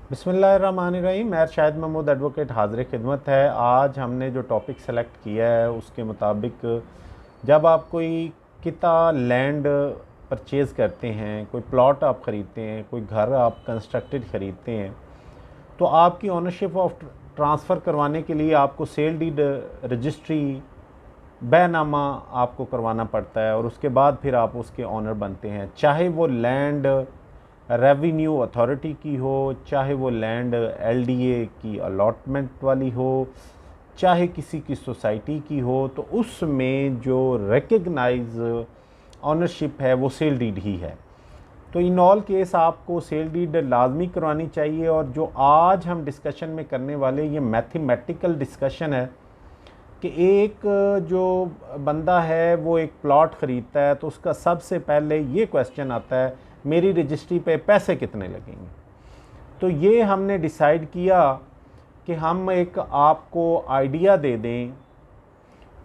बिस्मिल्लाहिर्रहमानिर्रहीम। मैं शाहिद महमूद एडवोकेट हाज़िर खिदमत है। आज हमने जो टॉपिक सेलेक्ट किया है उसके मुताबिक जब आप कोई किता लैंड परचेज़ करते हैं, कोई प्लॉट आप ख़रीदते हैं, कोई घर आप कंस्ट्रक्टेड ख़रीदते हैं, तो आपकी ओनरशिप ऑफ ट्रांसफ़र करवाने के लिए आपको सेल डीड रजिस्ट्री बैनामा आपको करवाना पड़ता है और उसके बाद फिर आप उसके ऑनर बनते हैं। चाहे वो लैंड रेवेन्यू अथॉरिटी की हो, चाहे वो लैंड एलडीए की अलॉटमेंट वाली हो, चाहे किसी की सोसाइटी की हो, तो उसमें जो रिकग्नाइज ऑनरशिप है वो सेल डीड ही है। तो इन ऑल केस आपको सेल डीड लाजमी करवानी चाहिए। और जो आज हम डिस्कशन में करने वाले ये मैथमेटिकल डिस्कशन है कि एक जो बंदा है वो एक प्लॉट ख़रीदता है तो उसका सबसे पहले ये क्वेश्चन आता है, मेरी रजिस्ट्री पे पैसे कितने लगेंगे। तो ये हमने डिसाइड किया कि हम एक आपको आइडिया दे दें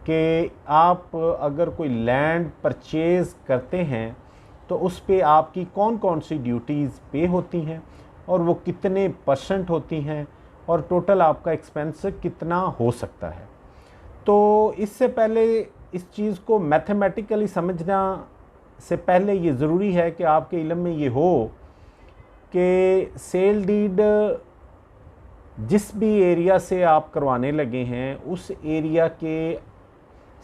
कि आप अगर कोई लैंड परचेज़ करते हैं तो उस पे आपकी कौन कौन सी ड्यूटीज़ पे होती हैं और वो कितने % होती हैं और टोटल आपका एक्सपेंस कितना हो सकता है। तो इससे पहले इस चीज़ को मैथमेटिकली समझना से पहले ये ज़रूरी है कि आपके इल्म में ये हो कि सेल डीड जिस भी एरिया से आप करवाने लगे हैं उस एरिया के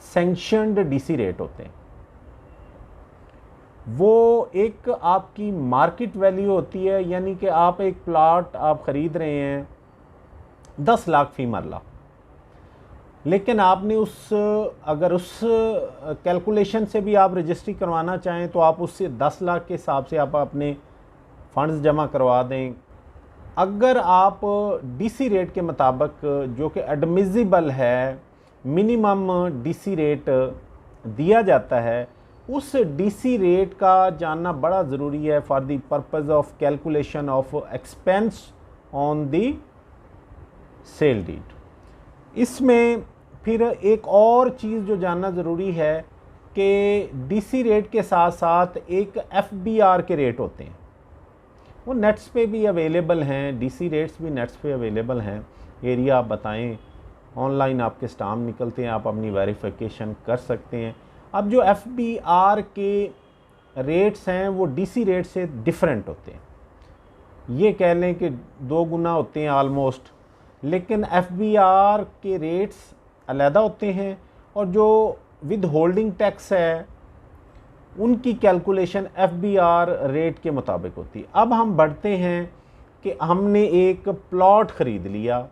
सैंक्शनड डीसी रेट होते हैं। वो एक आपकी मार्केट वैल्यू होती है, यानी कि आप एक प्लॉट आप ख़रीद रहे हैं 10 लाख फ़ी मरला, लेकिन आपने अगर उस कैलकुलेशन से भी आप रजिस्ट्री करवाना चाहें तो आप उससे 10 लाख के हिसाब से आप अपने फ़ंड्स जमा करवा दें। अगर आप डीसी रेट के मुताबिक जो कि एडमिसिबल है, मिनिमम डीसी रेट दिया जाता है, उस डीसी रेट का जानना बड़ा ज़रूरी है for the purpose of calculation of expense on the sale deed. इसमें फिर एक और चीज़ जो जानना ज़रूरी है कि डीसी रेट के साथ साथ एक एफबीआर के रेट होते हैं, वो नेट्स पे भी अवेलेबल हैं। डीसी रेट्स भी नेट्स पे अवेलेबल हैं। एरिया आप बताएं, ऑनलाइन आपके स्टाम्प निकलते हैं, आप अपनी वेरिफिकेशन कर सकते हैं। अब जो एफबीआर के रेट्स हैं वो डीसी रेट से डिफरेंट होते हैं, ये कह लें कि 2 गुना होते हैं आलमोस्ट। लेकिन एफबीआर के रेट्स अलहदा होते हैं और जो विद होल्डिंग टैक्स है उनकी कैलकुलेशन एफबीआर रेट के मुताबिक होती है। अब हम बढ़ते हैं कि हमने एक प्लॉट ख़रीद लिया,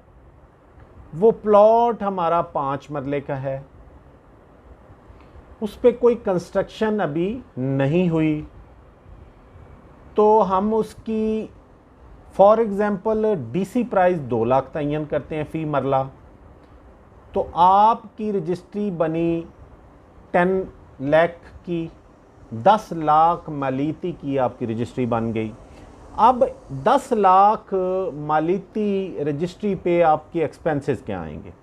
वो प्लॉट हमारा 5 मरले का है, उस पर कोई कंस्ट्रक्शन अभी नहीं हुई, तो हम उसकी for example DC price 2 lakh तयन करते हैं फ़ी मरला। तो आपकी रजिस्ट्री बनी 10 लाख की, 10 लाख मालियती की आपकी रजिस्ट्री बन गई। अब 10 लाख मालियती रजिस्ट्री पे आपके एक्सपेंसेस क्या आएंगे।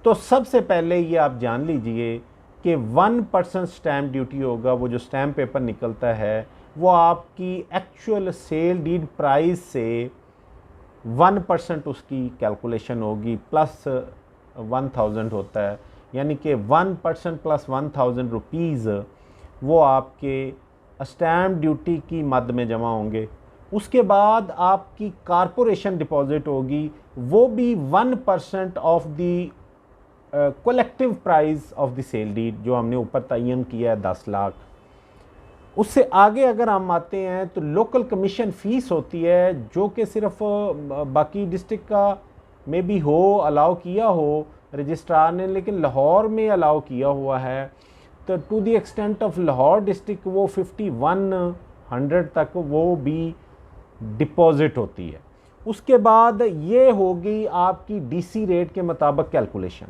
तो सबसे पहले ये आप जान लीजिए कि 1% स्टैम्प ड्यूटी होगा। वो जो स्टैम्प पेपर निकलता है वो आपकी एक्चुअल सेल डीड प्राइस से 1% उसकी कैलकुलेशन होगी, प्लस 1000 होता है, यानी कि 1% प्लस 1000 रुपीज़ वो आपके स्टैम्प ड्यूटी की मद में जमा होंगे। उसके बाद आपकी कारपोरेशन डिपॉजिट होगी, वो भी 1% of the collective price of the sale deed जो हमने ऊपर तयन किया है 10 लाख। उससे आगे अगर हम आते हैं तो लोकल कमीशन फ़ीस होती है जो कि सिर्फ बाकी डिस्ट्रिक्ट का में भी हो अलाउ किया हो रजिस्ट्रार ने, लेकिन लाहौर में अलाउ किया हुआ है। तो to the extent of Lahore district वो 5100 तक वो भी डिपॉज़िट होती है। उसके बाद ये होगी आपकी डीसी रेट के मुताबिक कैलकुलेशन।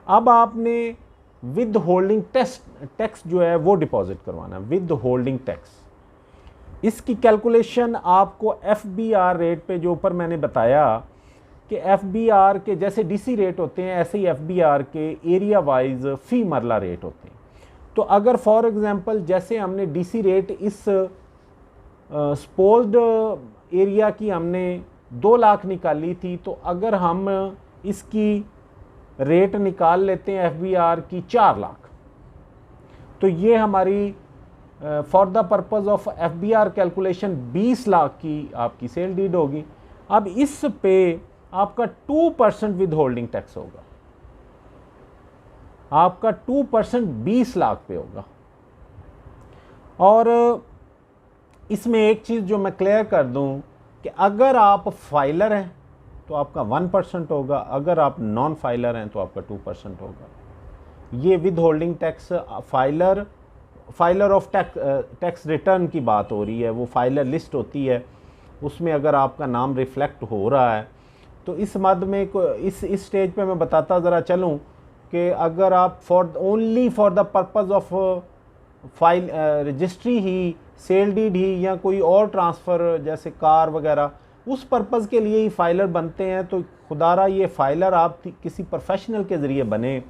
अब आपने विद होल्डिंग टैक्स जो है वो डिपॉजिट करवाना, विद होल्डिंग टैक्स। इसकी कैलकुलेशन आपको एफबीआर रेट पे, जो ऊपर मैंने बताया कि एफबीआर के जैसे डीसी रेट होते हैं ऐसे ही एफबीआर के एरिया वाइज फ़ी मरला रेट होते हैं। तो अगर फॉर एग्ज़ाम्पल जैसे हमने डीसी रेट इस सपोज्ड एरिया की हमने 2 लाख निकाली थी, तो अगर हम इसकी रेट निकाल लेते हैं FBR की 4 लाख, तो ये हमारी for the purpose of FBR calculation 20 lakh की आपकी सेल डीड होगी। अब इस पे आपका 2% विद होल्डिंग टैक्स होगा, आपका 2% 20 लाख पे होगा। और इसमें एक चीज़ जो मैं क्लियर कर दूं कि अगर आप फाइलर हैं तो आपका 1% होगा, अगर आप नॉन फाइलर हैं तो आपका 2% होगा। ये with holding tax filer of tax return की बात हो रही है, वो फाइलर लिस्ट होती है, उसमें अगर आपका नाम रिफ्लेक्ट हो रहा है तो इस मद में इस स्टेज पे मैं बताता ज़रा चलूँ कि अगर आप only for the purpose of file registry ही, सेल डीड ही, या कोई और ट्रांसफ़र जैसे कार वगैरह, उस पर्पज़ के लिए ही फाइलर बनते हैं, तो खुदारा ये फाइलर आप किसी प्रोफेशनल के ज़रिए बने,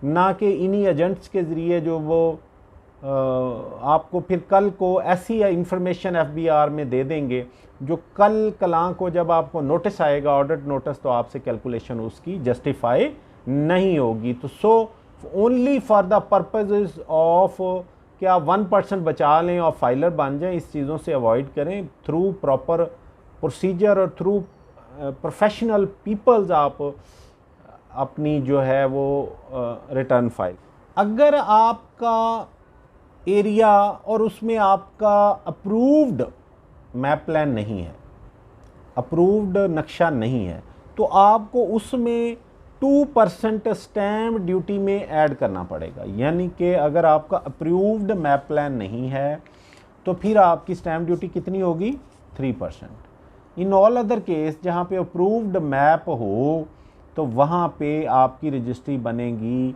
ना कि इन्हीं एजेंट्स के ज़रिए जो वो आपको फिर कल को ऐसी इंफॉर्मेशन FBR में दे देंगे जो कल कलां को जब आपको नोटिस आएगा, ऑडिट नोटिस, तो आपसे कैलकुलेशन उसकी जस्टिफाई नहीं होगी। तो so only for the purpose of कि आप 1% बचा लें और फाइलर बन जाएं, इस चीज़ों से अवॉइड करें। थ्रू प्रॉपर प्रोसीजर और थ्रू प्रोफेशनल पीपल्स आप अपनी जो है वो रिटर्न फाइल। अगर आपका एरिया और उसमें आपका अप्रूव्ड मैप प्लान नहीं है, अप्रूव्ड नक्शा नहीं है, तो आपको उसमें 2% स्टैम्प ड्यूटी में ऐड करना पड़ेगा। यानी कि अगर आपका अप्रूव्ड मैप प्लान नहीं है तो फिर आपकी स्टैम्प ड्यूटी कितनी होगी? 3%। इन ऑल अदर केस जहाँ पे अप्रूव्ड मैप हो तो वहाँ पे आपकी रजिस्ट्री बनेगी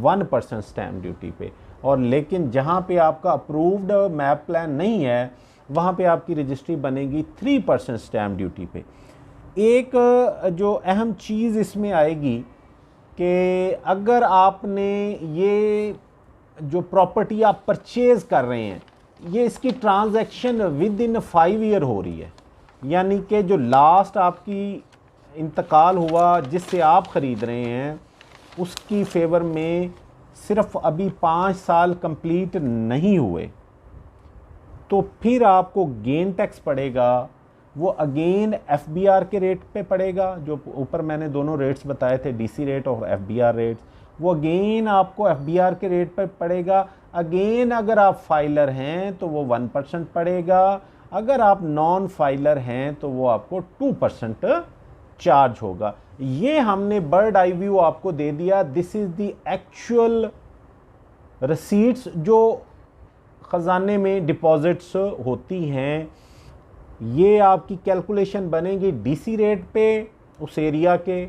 1% स्टैम्प ड्यूटी पे, और लेकिन जहाँ पे आपका अप्रूव्ड मैप प्लान नहीं है वहाँ पे आपकी रजिस्ट्री बनेगी 3% स्टैम्प ड्यूटी पे। एक जो अहम चीज़ इसमें आएगी कि अगर आपने ये जो प्रॉपर्टी आप परचेज़ कर रहे हैं, ये इसकी ट्रांजैक्शन विद इन 5 ईयर हो रही है, यानी कि जो लास्ट आपकी इंतकाल हुआ जिससे आप ख़रीद रहे हैं उसकी फेवर में सिर्फ अभी 5 साल कंप्लीट नहीं हुए, तो फिर आपको गेन टैक्स पड़ेगा। वो अगेन FBR के रेट पे पड़ेगा, जो ऊपर मैंने दोनों रेट्स बताए थे, DC रेट और FBR रेट्स, वो अगेन आपको FBR के रेट पे पड़ेगा। अगेन अगर आप फाइलर हैं तो वो 1% पड़ेगा, अगर आप नॉन फाइलर हैं तो वो आपको 2% चार्ज होगा। ये हमने बर्ड आई व्यू आपको दे दिया। दिस इज़ द एक्चुअल रसीट्स जो ख़जाने में डिपॉजिट्स होती हैं। ये आपकी कैलकुलेशन बनेगी DC रेट पे उस एरिया के,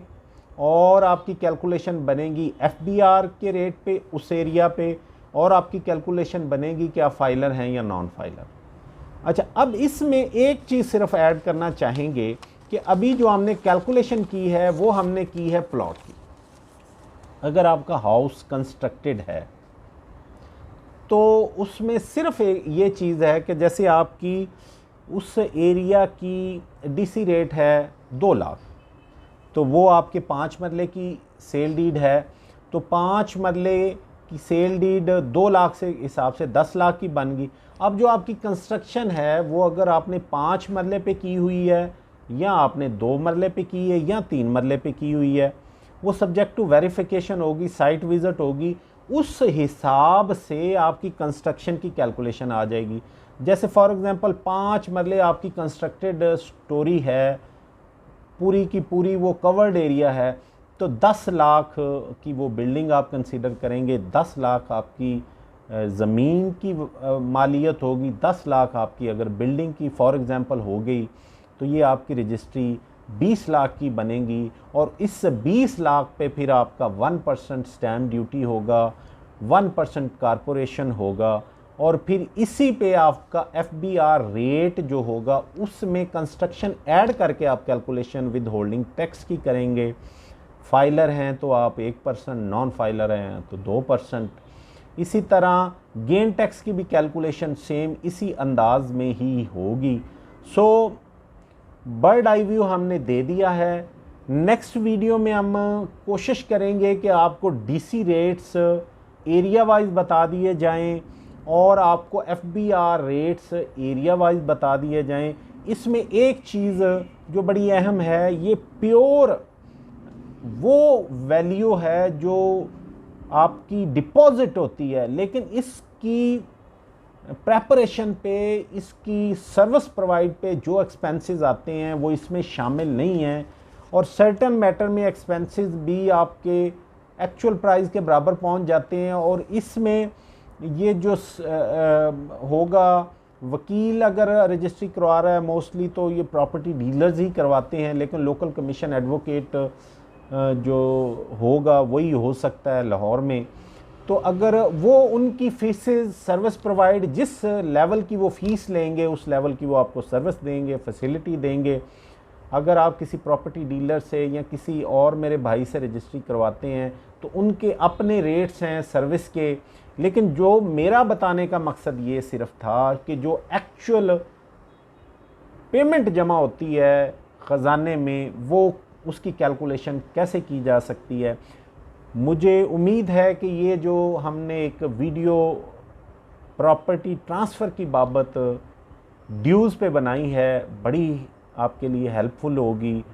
और आपकी कैलकुलेशन बनेगी FBR के रेट पे उस एरिया पे, और आपकी कैलकुलेशन बनेगी कि आप फाइलर हैं या नॉन फाइलर। अच्छा, अब इसमें एक चीज़ सिर्फ ऐड करना चाहेंगे कि अभी जो हमने कैलकुलेशन की है वो हमने की है प्लॉट की। अगर आपका हाउस कंस्ट्रक्टेड है तो उसमें सिर्फ ये चीज़ है कि जैसे आपकी उस एरिया की DC रेट है 2 लाख, तो वो आपके 5 मरले की सेल डीड है, तो 5 मरले की सेल डीड 2 लाख से हिसाब से 10 लाख की बन गई। अब जो आपकी कंस्ट्रक्शन है वो अगर आपने 5 मरले पे की हुई है, या आपने 2 मरले पे की है, या 3 मरले पे की हुई है, वो सब्जेक्ट टू वेरिफिकेशन होगी, साइट विज़िट होगी, उस हिसाब से आपकी कंस्ट्रक्शन की कैलकुलेशन आ जाएगी। जैसे फॉर एग्ज़ाम्पल 5 मरले आपकी कंस्ट्रक्टेड स्टोरी है, पूरी की पूरी वो कवर्ड एरिया है, तो 10 लाख की वो बिल्डिंग आप कंसीडर करेंगे, 10 लाख आपकी ज़मीन की मालियत होगी, 10 लाख आपकी अगर बिल्डिंग की फॉर एग्ज़ाम्पल हो गई, तो ये आपकी रजिस्ट्री 20 लाख की बनेगी। और इस 20 लाख पे फिर आपका 1% स्टैम्प ड्यूटी होगा, 1% कारपोरेशन होगा, और फिर इसी पे आपका FBR रेट जो होगा उसमें कंस्ट्रक्शन ऐड करके आप कैलकुलेशन विद होल्डिंग टैक्स की करेंगे। फाइलर हैं तो आप 1%, नॉन फाइलर हैं तो 2%। इसी तरह गेन टैक्स की भी कैलकुलेशन सेम इसी अंदाज में ही होगी। सो बर्ड आई व्यू हमने दे दिया है। नेक्स्ट वीडियो में हम कोशिश करेंगे कि आपको डीसी रेट्स एरिया वाइज बता दिए जाएं और आपको एफबीआर रेट्स एरिया वाइज बता दिए जाएं। इसमें एक चीज़ जो बड़ी अहम है, ये प्योर वो वैल्यू है जो आपकी डिपॉजिट होती है, लेकिन इसकी प्रेपरेशन पे, इसकी सर्विस प्रोवाइड पे जो एक्सपेंसेस आते हैं वो इसमें शामिल नहीं हैं। और सर्टेन मैटर में एक्सपेंसेस भी आपके एक्चुअल प्राइस के बराबर पहुंच जाते हैं। और इसमें ये जो होगा, वकील अगर रजिस्ट्री करवा रहा है मोस्टली तो ये प्रॉपर्टी डीलर्स ही करवाते हैं, लेकिन लोकल कमीशन एडवोकेट जो होगा वही हो सकता है लाहौर में। तो अगर वो उनकी फीसेस सर्विस प्रोवाइड, जिस लेवल की वो फ़ीस लेंगे उस लेवल की वो आपको सर्विस देंगे, फैसिलिटी देंगे। अगर आप किसी प्रॉपर्टी डीलर से या किसी और मेरे भाई से रजिस्ट्री करवाते हैं तो उनके अपने रेट्स हैं सर्विस के। लेकिन जो मेरा बताने का मकसद ये सिर्फ था कि जो एक्चुअल पेमेंट जमा होती है ख़जाने में, वो उसकी कैलकुलेशन कैसे की जा सकती है। मुझे उम्मीद है कि ये जो हमने एक वीडियो प्रॉपर्टी ट्रांसफ़र की बाबत ड्यूज़ पे बनाई है, बड़ी आपके लिए हेल्पफुल होगी।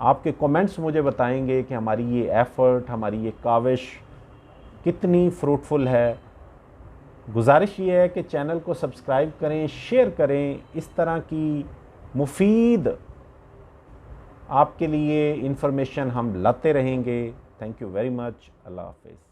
आपके कमेंट्स मुझे बताएंगे कि हमारी ये एफ़र्ट, हमारी ये काविश कितनी फ्रूटफुल है। गुजारिश ये है कि चैनल को सब्सक्राइब करें, शेयर करें। इस तरह की मुफीद आपके लिए इंफॉर्मेशन हम लाते रहेंगे। Thank you very much. अल्लाह हाफ़िज़।